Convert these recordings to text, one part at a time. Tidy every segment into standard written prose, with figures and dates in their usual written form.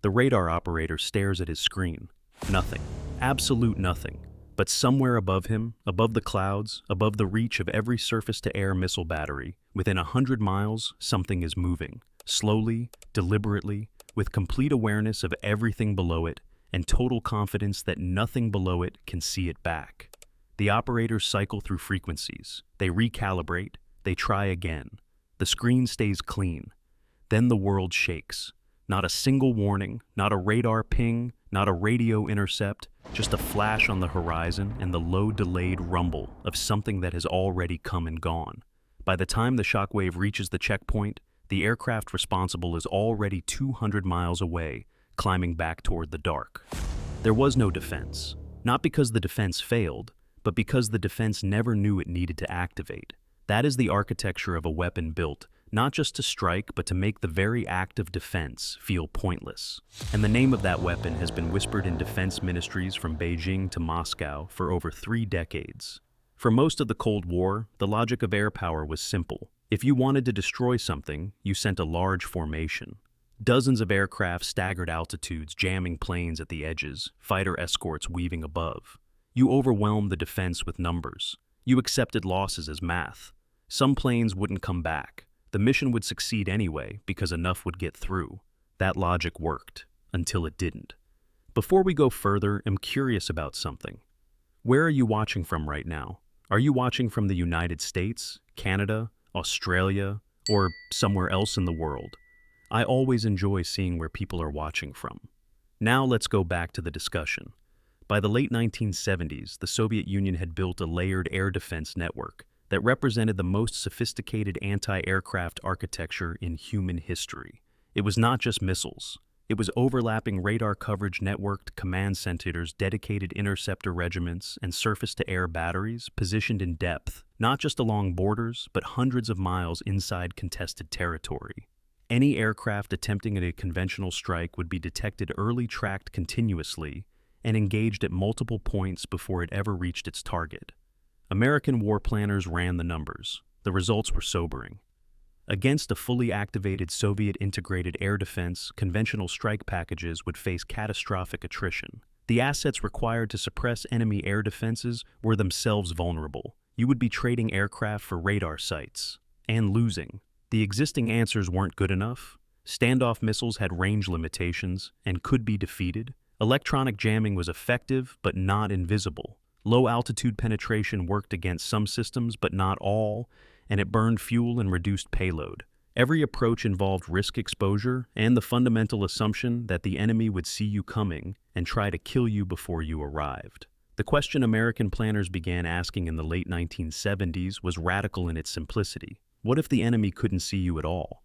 The radar operator stares at his screen. Nothing. Absolute nothing. But somewhere above him, above the clouds, above the reach of every surface-to-air missile battery, within 100 miles, something is moving. Slowly, deliberately, with complete awareness of everything below it, and total confidence that nothing below it can see it back. The operators cycle through frequencies. They recalibrate. They try again. The screen stays clean. Then the world shakes. Not a single warning, not a radar ping, not a radio intercept, just a flash on the horizon and the low delayed rumble of something that has already come and gone. By the time the shockwave reaches the checkpoint, the aircraft responsible is already 200 miles away, climbing back toward the dark. There was no defense. Not because the defense failed, but because the defense never knew it needed to activate. That is the architecture of a weapon built, not just to strike, but to make the very act of defense feel pointless. And the name of that weapon has been whispered in defense ministries from Beijing to Moscow for over 3 decades. For most of the Cold War, the logic of air power was simple. If you wanted to destroy something, you sent a large formation. Dozens of aircraft staggered altitudes, jamming planes at the edges, fighter escorts weaving above. You overwhelmed the defense with numbers. You accepted losses as math. Some planes wouldn't come back. The mission would succeed anyway because enough would get through. That logic worked, until it didn't. Before we go further, I'm curious about something. Where are you watching from right now? Are you watching from the United States, Canada, Australia, or somewhere else in the world? I always enjoy seeing where people are watching from. Now let's go back to the discussion. By the late 1970s, the Soviet Union had built a layered air defense network that represented the most sophisticated anti-aircraft architecture in human history. It was not just missiles. It was overlapping radar coverage networked command centers, dedicated interceptor regiments, and surface-to-air batteries positioned in depth, not just along borders, but hundreds of miles inside contested territory. Any aircraft attempting a conventional strike would be detected early, tracked continuously, and engaged at multiple points before it ever reached its target. American war planners ran the numbers. The results were sobering. Against a fully activated Soviet integrated air defense, conventional strike packages would face catastrophic attrition. The assets required to suppress enemy air defenses were themselves vulnerable. You would be trading aircraft for radar sites. And losing. The existing answers weren't good enough. Standoff missiles had range limitations and could be defeated. Electronic jamming was effective, but not invisible. Low-altitude penetration worked against some systems, but not all, and it burned fuel and reduced payload. Every approach involved risk exposure and the fundamental assumption that the enemy would see you coming and try to kill you before you arrived. The question American planners began asking in the late 1970s was radical in its simplicity. What if the enemy couldn't see you at all?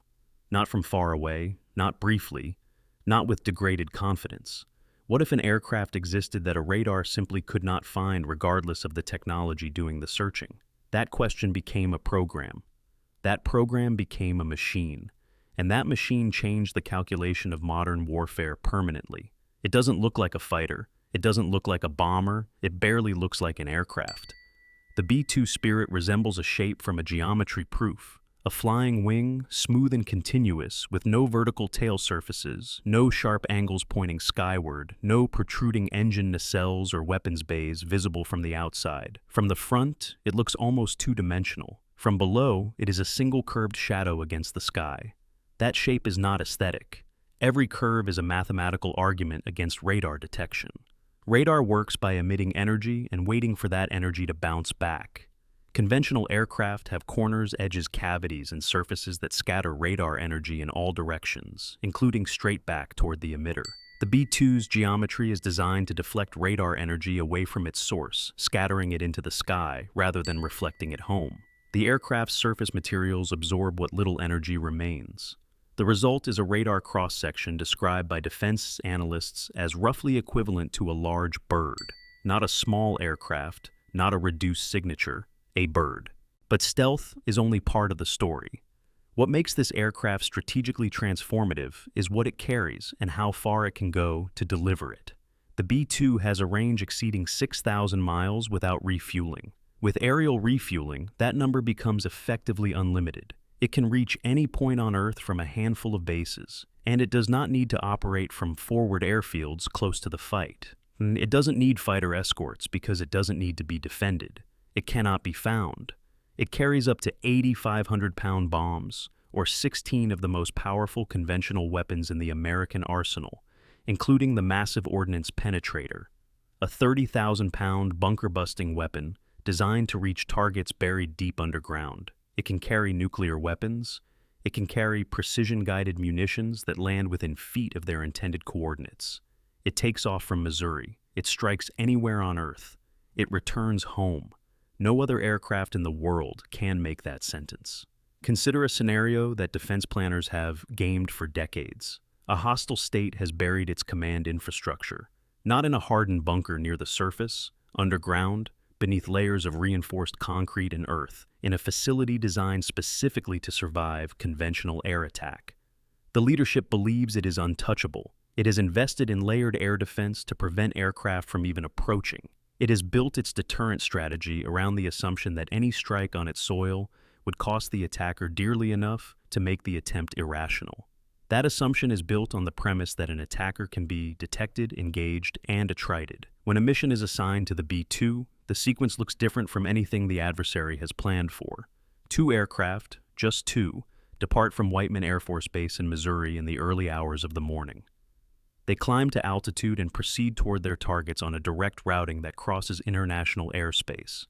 Not from far away, not briefly, not with degraded confidence. What if an aircraft existed that a radar simply could not find regardless of the technology doing the searching? That question became a program. That program became a machine. And that machine changed the calculation of modern warfare permanently. It doesn't look like a fighter. It doesn't look like a bomber. It barely looks like an aircraft. The B-2 Spirit resembles a shape from a geometry proof. A flying wing, smooth and continuous, with no vertical tail surfaces, no sharp angles pointing skyward, no protruding engine nacelles or weapons bays visible from the outside. From the front, it looks almost two-dimensional. From below, it is a single curved shadow against the sky. That shape is not aesthetic. Every curve is a mathematical argument against radar detection. Radar works by emitting energy and waiting for that energy to bounce back. Conventional aircraft have corners, edges, cavities, and surfaces that scatter radar energy in all directions, including straight back toward the emitter. The B-2's geometry is designed to deflect radar energy away from its source, scattering it into the sky rather than reflecting it home. The aircraft's surface materials absorb what little energy remains. The result is a radar cross-section described by defense analysts as roughly equivalent to a large bird. Not a small aircraft, not a reduced signature, a bird. But stealth is only part of the story. What makes this aircraft strategically transformative is what it carries and how far it can go to deliver it. The B-2 has a range exceeding 6,000 miles without refueling. With aerial refueling, that number becomes effectively unlimited. It can reach any point on Earth from a handful of bases, and it does not need to operate from forward airfields close to the fight. It doesn't need fighter escorts because it doesn't need to be defended. It cannot be found. It carries up to 8,500-pound bombs, or 16 of the most powerful conventional weapons in the American arsenal, including the massive ordnance penetrator, a 30,000-pound bunker-busting weapon designed to reach targets buried deep underground. It can carry nuclear weapons. It can carry precision-guided munitions that land within feet of their intended coordinates. It takes off from Missouri. It strikes anywhere on Earth. It returns home. No other aircraft in the world can make that sentence. Consider a scenario that defense planners have gamed for decades. A hostile state has buried its command infrastructure, not in a hardened bunker near the surface, underground, beneath layers of reinforced concrete and earth, in a facility designed specifically to survive conventional air attack. The leadership believes it is untouchable. It has invested in layered air defense to prevent aircraft from even approaching. It has built its deterrent strategy around the assumption that any strike on its soil would cost the attacker dearly enough to make the attempt irrational. That assumption is built on the premise that an attacker can be detected, engaged, and attrited. When a mission is assigned to the B-2, the sequence looks different from anything the adversary has planned for. 2 aircraft, just 2, depart from Whiteman Air Force Base in Missouri in the early hours of the morning. They climb to altitude and proceed toward their targets on a direct routing that crosses international airspace.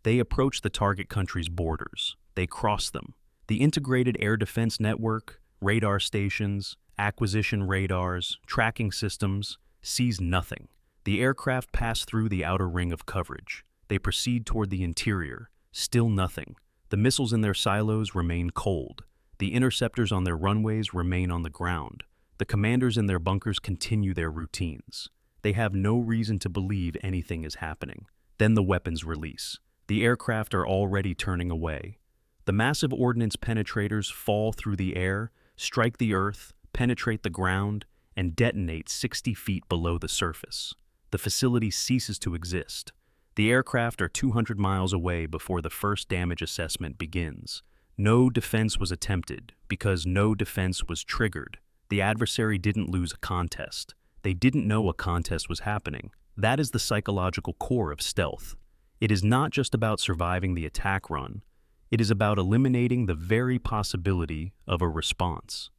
They approach the target country's borders. They cross them. The integrated air defense network, radar stations, acquisition radars, tracking systems, sees nothing. The aircraft pass through the outer ring of coverage. They proceed toward the interior. Still nothing. The missiles in their silos remain cold. The interceptors on their runways remain on the ground. The commanders in their bunkers continue their routines. They have no reason to believe anything is happening. Then the weapons release. The aircraft are already turning away. The massive ordnance penetrators fall through the air, strike the earth, penetrate the ground, and detonate 60 feet below the surface. The facility ceases to exist. The aircraft are 200 miles away before the first damage assessment begins. No defense was attempted because no defense was triggered. The adversary didn't lose a contest. They didn't know a contest was happening. That is the psychological core of stealth. It is not just about surviving the attack run. It is about eliminating the very possibility of a response.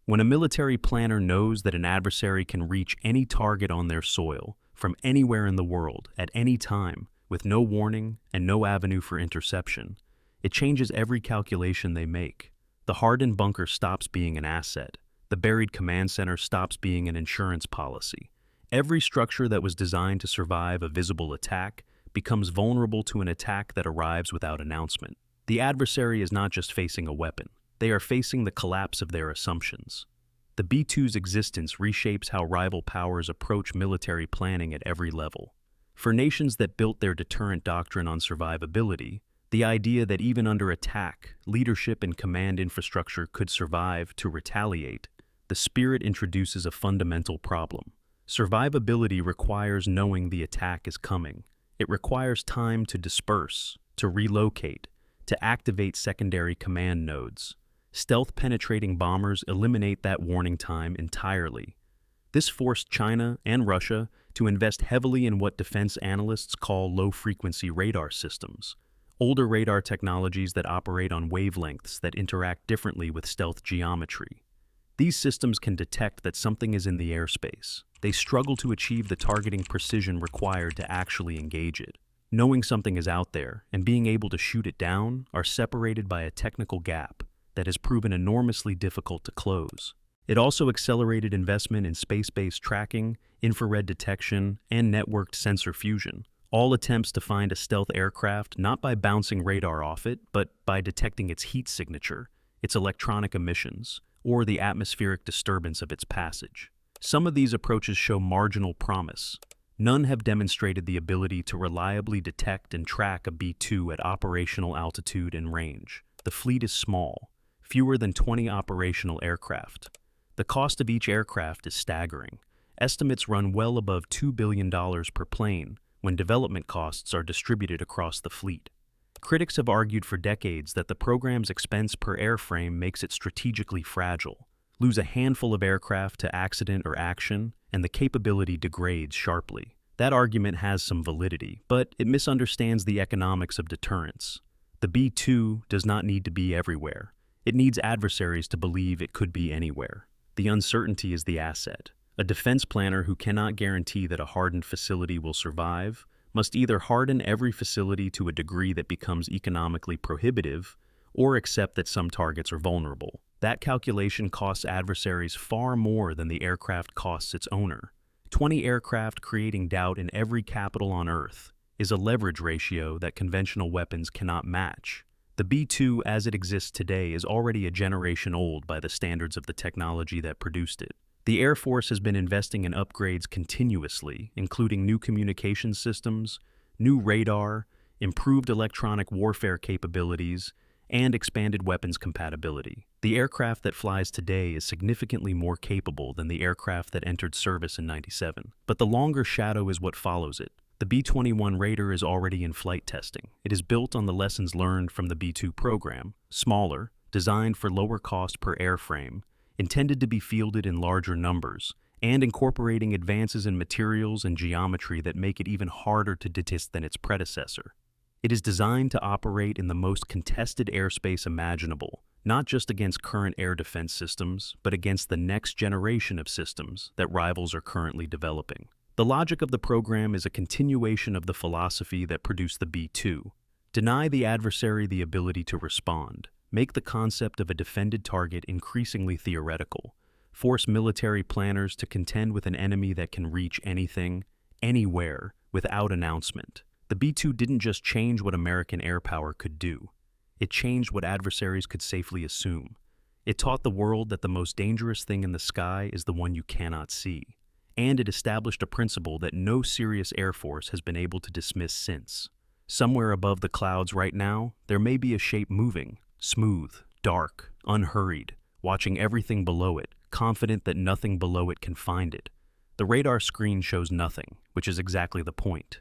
When a military planner knows that an adversary can reach any target on their soil, from anywhere in the world, at any time, with no warning and no avenue for interception, it changes every calculation they make. The hardened bunker stops being an asset. The buried command center stops being an insurance policy. Every structure that was designed to survive a visible attack becomes vulnerable to an attack that arrives without announcement. The adversary is not just facing a weapon. They are facing the collapse of their assumptions. The B-2's existence reshapes how rival powers approach military planning at every level. For nations that built their deterrent doctrine on survivability, the idea that even under attack, leadership and command infrastructure could survive to retaliate, the spirit introduces a fundamental problem. Survivability requires knowing the attack is coming. It requires time to disperse, to relocate, to activate secondary command nodes. Stealth-penetrating bombers eliminate that warning time entirely. This forced China and Russia to invest heavily in what defense analysts call low-frequency radar systems, older radar technologies that operate on wavelengths that interact differently with stealth geometry. These systems can detect that something is in the airspace. They struggle to achieve the targeting precision required to actually engage it. Knowing something is out there and being able to shoot it down are separated by a technical gap that has proven enormously difficult to close. It also accelerated investment in space-based tracking, infrared detection, and networked sensor fusion, all attempts to find a stealth aircraft not by bouncing radar off it, but by detecting its heat signature, its electronic emissions, or the atmospheric disturbance of its passage. Some of these approaches show marginal promise. None have demonstrated the ability to reliably detect and track a B-2 at operational altitude and range. The fleet is small, fewer than 20 operational aircraft. The cost of each aircraft is staggering. Estimates run well above $2 billion per plane when development costs are distributed across the fleet. Critics have argued for decades that the program's expense per airframe makes it strategically fragile. Lose a handful of aircraft to accident or action, and the capability degrades sharply. That argument has some validity, but it misunderstands the economics of deterrence. The B-2 does not need to be everywhere. It needs adversaries to believe it could be anywhere. The uncertainty is the asset. A defense planner who cannot guarantee that a hardened facility will survive must either harden every facility to a degree that becomes economically prohibitive or accept that some targets are vulnerable. That calculation costs adversaries far more than the aircraft costs its owner. 20 aircraft creating doubt in every capital on Earth is a leverage ratio that conventional weapons cannot match. The B-2 as it exists today is already a generation old by the standards of the technology that produced it. The Air Force has been investing in upgrades continuously, including new communication systems, new radar, improved electronic warfare capabilities, and expanded weapons compatibility. The aircraft that flies today is significantly more capable than the aircraft that entered service in '97. But the longer shadow is what follows it. The B-21 Raider is already in flight testing. It is built on the lessons learned from the B-2 program, smaller, designed for lower cost per airframe, intended to be fielded in larger numbers, and incorporating advances in materials and geometry that make it even harder to detect than its predecessor. It is designed to operate in the most contested airspace imaginable, not just against current air defense systems, but against the next generation of systems that rivals are currently developing. The logic of the program is a continuation of the philosophy that produced the B-2. Deny the adversary the ability to respond. Make the concept of a defended target increasingly theoretical. Force military planners to contend with an enemy that can reach anything, anywhere, without announcement. The B-2 didn't just change what American air power could do. It changed what adversaries could safely assume. It taught the world that the most dangerous thing in the sky is the one you cannot see. And it established a principle that no serious air force has been able to dismiss since. Somewhere above the clouds right now, there may be a shape moving, smooth, dark, unhurried, watching everything below it, confident that nothing below it can find it. The radar screen shows nothing, which is exactly the point.